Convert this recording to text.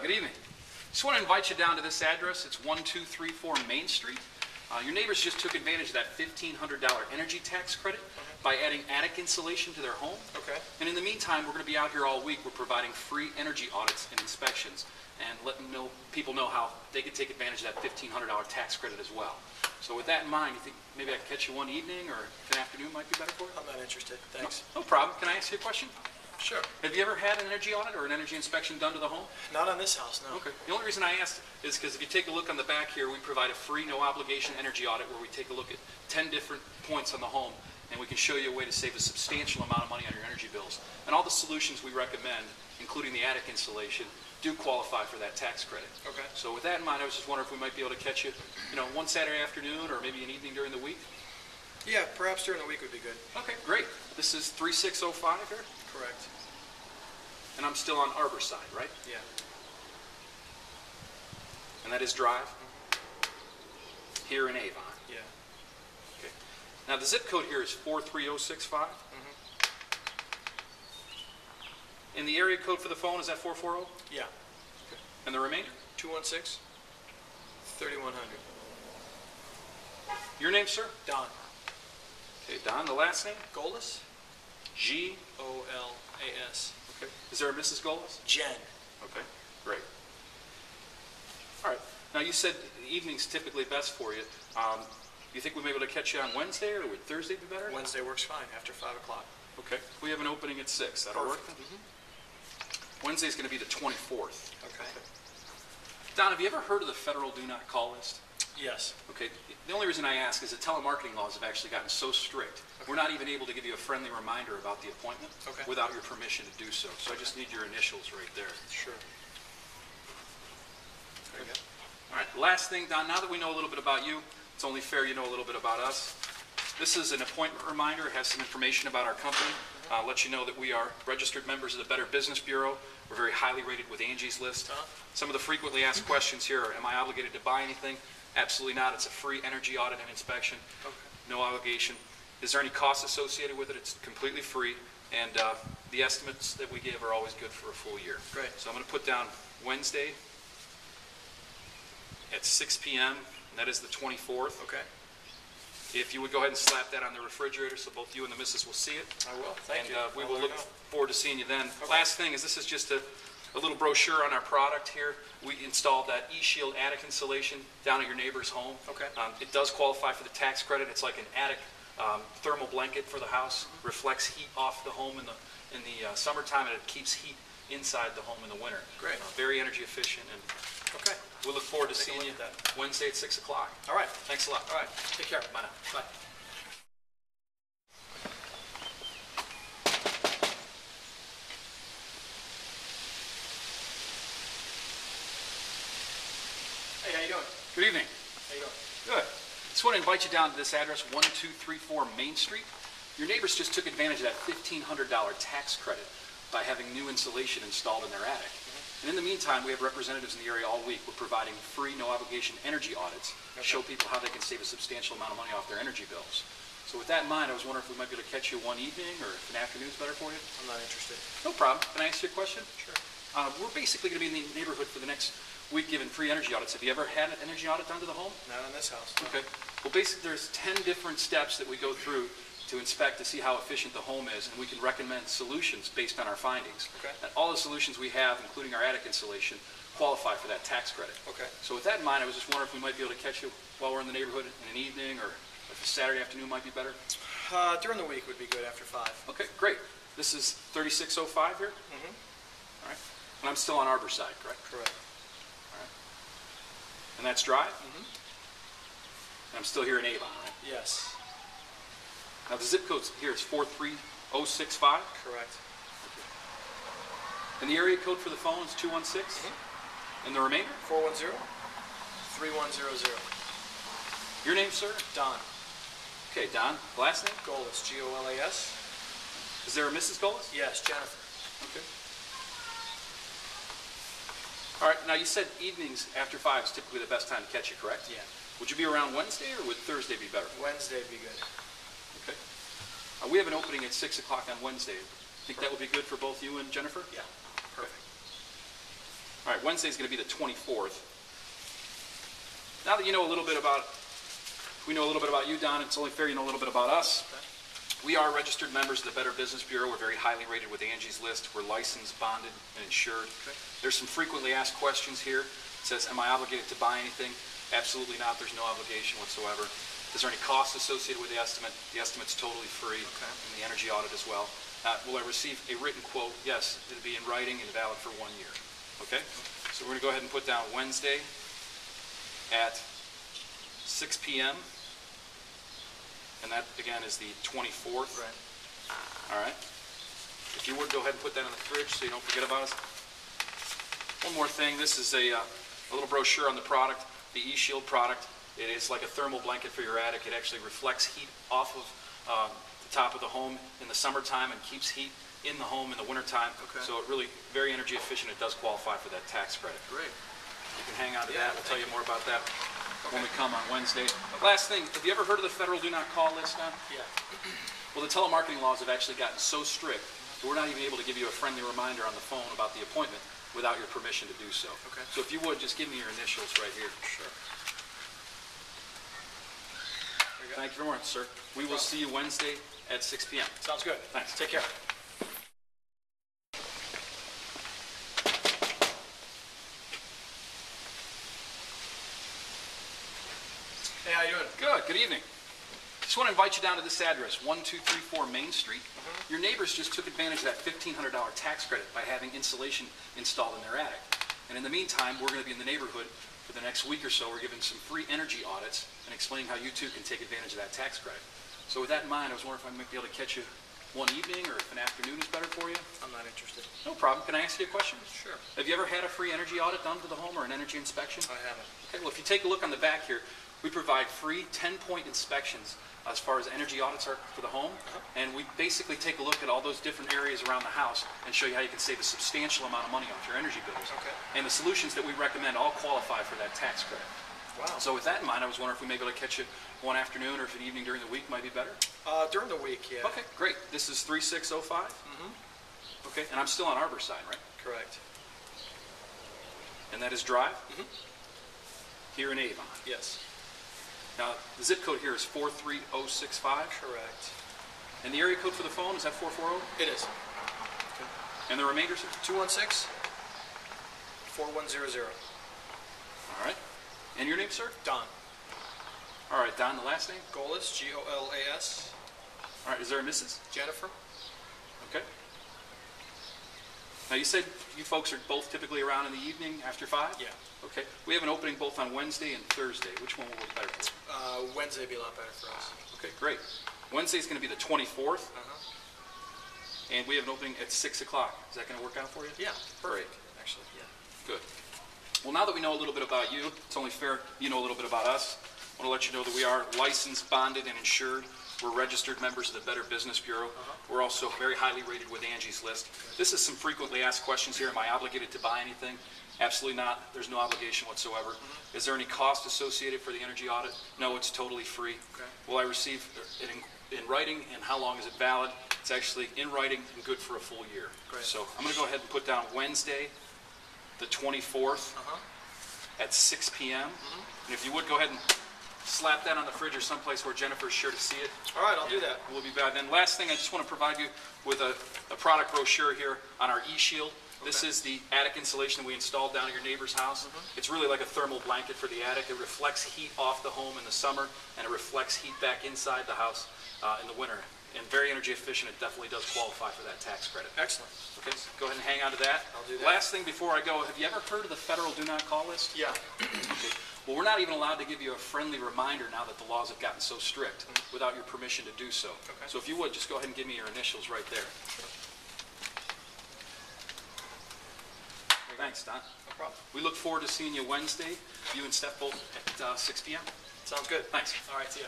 Good evening. Just want to invite you down to this address. It's 1234 Main Street. Your neighbors just took advantage of that $1,500 energy tax credit by adding attic insulation to their home. Okay. And in the meantime, we're going to be out here all week. We're providing free energy audits and inspections and letting people know how they can take advantage of that $1,500 tax credit as well. So with that in mind, you think maybe I could catch you one evening or an afternoon might be better for you? I'm not interested. Thanks. No problem. Can I ask you a question? Sure. Have you ever had an energy audit or an energy inspection done to the home? Not on this house, no. Okay. The only reason I asked is because if you take a look on the back here, we provide a free, no-obligation energy audit where we take a look at 10 different points on the home, and we can show you a way to save a substantial amount of money on your energy bills. And all the solutions we recommend, including the attic insulation, do qualify for that tax credit. Okay. So with that in mind, I was just wondering if we might be able to catch you, one Saturday afternoon or maybe an evening during the week. Yeah, perhaps during the week would be good. Okay, great. This is 3605 here? Correct. And I'm still on Arbor side, right? Yeah. And that is Drive? Here in Avon? Yeah. Okay. Now the zip code here is 43065? And the area code for the phone, is that 440? Yeah. Okay. And the remainder? 216-3100. Your name, sir? Don. Okay, Don. The last name? Golas? G-O-L-A-S. Golas. Okay. Is there a Mrs. Golas? Jen. Okay, great. All right. Now you said the evening's typically best for you. You think we may be able to catch you on Wednesday, or would Thursday be better? Wednesday works fine, after 5 o'clock. Okay. We have an opening at 6. That'll work? Wednesday's going to be the 24th. Okay. Don, have you ever heard of the federal do not call list? Yes. Okay. The only reason I ask is that telemarketing laws have actually gotten so strict, we're not even able to give you a friendly reminder about the appointment without your permission to do so. So I just need your initials right there. Sure. Very good. All right. Last thing, Don, now that we know a little bit about you, it's only fair you know a little bit about us. This is an appointment reminder. It has some information about our company. Let you know that we are registered members of the Better Business Bureau. We're very highly rated with Angie's List. Some of the frequently asked questions here are, am I obligated to buy anything? Absolutely not. It's a free energy audit and inspection. Okay. No obligation. Is there any costs associated with it? It's completely free. And the estimates that we give are always good for a full year. Great. So I'm going to put down Wednesday at 6 p.m. And that is the 24th. Okay. If you would go ahead and slap that on the refrigerator so both you and the missus will see it. I will. Thank you. And we will look forward to seeing you then. Okay. Last thing is this is just a little brochure on our product here. We installed that E-Shield attic insulation down at your neighbor's home. Okay. It does qualify for the tax credit. It's like an attic thermal blanket for the house. Reflects heat off the home in the summertime, and it keeps heat inside the home in the winter. Great. Very energy efficient. And Okay. we'll look forward to seeing you Wednesday at 6 o'clock. All right. Thanks a lot. All right. Take care. Bye now. Bye. Hey, how you doing? Good evening. How you doing? Good. Just want to invite you down to this address, 1234 Main Street. Your neighbors just took advantage of that $1,500 tax credit by having new insulation installed in their attic. And in the meantime, we have representatives in the area all week. We're providing free, no-obligation energy audits to show people how they can save a substantial amount of money off their energy bills. So with that in mind, I was wondering if we might be able to catch you one evening or if an afternoon's better for you. I'm not interested. No problem. Can I ask you a question? Sure. We're basically going to be in the neighborhood for the next week giving free energy audits. Have you ever had an energy audit done to the home? Not on this house. No. Okay. Well, basically, there's 10 different steps that we go through to inspect to see how efficient the home is, and we can recommend solutions based on our findings. Okay. And all the solutions we have, including our attic insulation, qualify for that tax credit. Okay. So with that in mind, I was just wondering if we might be able to catch you while we're in the neighborhood in an evening, or if a Saturday afternoon might be better. During the week would be good, after 5. Okay, great. This is 3605 here? All right. And I'm still on Arbor side, correct? Correct. All right. And that's Drive? And I'm still here in Avon, right? Yes. Now the zip code here is 43065. Correct. And the area code for the phone is 216. And the remainder? 410-3100. Your name, sir? Don. Okay, Don. Last name? Golas. G-O-L-A-S. Is there a Mrs. Golas? Yes, Jennifer. Okay. All right. Now you said evenings after 5 is typically the best time to catch you, correct? Yeah. Would you be around Wednesday, or would Thursday be better? Wednesday would be good. Okay. We have an opening at 6 o'clock on Wednesday. Think that would be good for both you and Jennifer? Yeah. Perfect. All right, Wednesday's going to be the 24th. Now that you know a little bit about, we know a little bit about you, Don, it's only fair you know a little bit about us. Okay. We are registered members of the Better Business Bureau. We're very highly rated with Angie's List. We're licensed, bonded, and insured. Okay. There's some frequently asked questions here. It says, am I obligated to buy anything? Absolutely not. There's no obligation whatsoever. Is there any cost associated with the estimate? The estimate's totally free, Okay. and the energy audit as well. Will I receive a written quote? Yes, it'll be in writing and valid for 1 year. Okay? So we're going to go ahead and put down Wednesday at 6 p.m. And that, again, is the 24th. Right. All right. If you would, go ahead and put that in the fridge so you don't forget about us. One more thing. This is a little brochure on the product, the eShield product. It is like a thermal blanket for your attic. It actually reflects heat off of the top of the home in the summertime and keeps heat in the home in the wintertime. Okay. So it really, very energy efficient. It does qualify for that tax credit. Great. You can hang on to Yeah, that. We'll tell you more about that when Okay. we come on Wednesday. Last thing, have you ever heard of the federal do not call list, Don? Yeah. Well, the telemarketing laws have actually gotten so strict that we're not even able to give you a friendly reminder on the phone about the appointment without your permission to do so. Okay. So if you would, just give me your initials right here. Sure. Thank you very much, sir. We will see you Wednesday at 6 p.m. Sounds good. Thanks. Take care. Hey, how you doing? Good. Good evening. Just want to invite you down to this address, 1234 Main Street. Your neighbors just took advantage of that $1,500 tax credit by having insulation installed in their attic. And in the meantime, we're going to be in the neighborhood for the next week or so. We're giving some free energy audits and explaining how you too can take advantage of that tax credit. So with that in mind, I was wondering if I might be able to catch you one evening or if an afternoon is better for you. I'm not interested. No problem. Can I ask you a question? Sure. Have you ever had a free energy audit done to the home or an energy inspection? I haven't. Okay, well, if you take a look on the back here, we provide free 10-point inspections as far as energy audits are for the home. And we basically take a look at all those different areas around the house and show you how you can save a substantial amount of money off your energy bills. Okay. And the solutions that we recommend all qualify for that tax credit. Wow. So with that in mind, I was wondering if we may be able to catch you one afternoon or if an evening during the week might be better. During the week, yeah. Okay, great. This is 3605? Okay, and I'm still on Arborside, right? Correct. And that is Drive? Here in Avon. Yes. Now, the zip code here is 43065. Correct. And the area code for the phone, is that 440? It is. And the remainder, sir? 216-4100. All right. And your name, sir? Don. All right, Don, the last name? Golas, Golas. All right, is there a Mrs.? Jennifer. Okay. Now, you said you folks are both typically around in the evening after 5? Yeah. Okay. We have an opening both on Wednesday and Thursday. Which one will work better for you? Wednesday would be a lot better for us. Okay, great. Wednesday's going to be the 24th, and we have an opening at 6 o'clock. Is that going to work out for you? Yeah, Great. actually, yeah. Good. Well, now that we know a little bit about you, it's only fair you know a little bit about us. I want to let you know that we are licensed, bonded, and insured. We're registered members of the Better Business Bureau. We're also very highly rated with Angie's List. This is some frequently asked questions here. Am I obligated to buy anything? Absolutely not. There's no obligation whatsoever. Is there any cost associated for the energy audit? No, it's totally free. Okay. Will I receive it in writing, and how long is it valid? It's actually in writing and good for a full year. Great. So I'm going to go ahead and put down Wednesday, the 24th at 6 p.m. And if you would, go ahead and slap that on the fridge or someplace where Jennifer is sure to see it. All right, I'll do that. We'll be back. Then last thing, I just want to provide you with a product brochure here on our eShield. This is the attic insulation that we installed down at your neighbor's house. It's really like a thermal blanket for the attic. It reflects heat off the home in the summer, and it reflects heat back inside the house in the winter. And very energy efficient. It definitely does qualify for that tax credit. Excellent. Okay, so go ahead and hang on to that. I'll do that. Last thing before I go, have you ever heard of the federal do not call list? Yeah. Okay. Well, we're not even allowed to give you a friendly reminder now that the laws have gotten so strict without your permission to do so. Okay. So if you would, just go ahead and give me your initials right there. Thanks, Don. No problem. We look forward to seeing you Wednesday, you and Steph both at 6 p.m. Sounds good. Thanks. All right, see ya.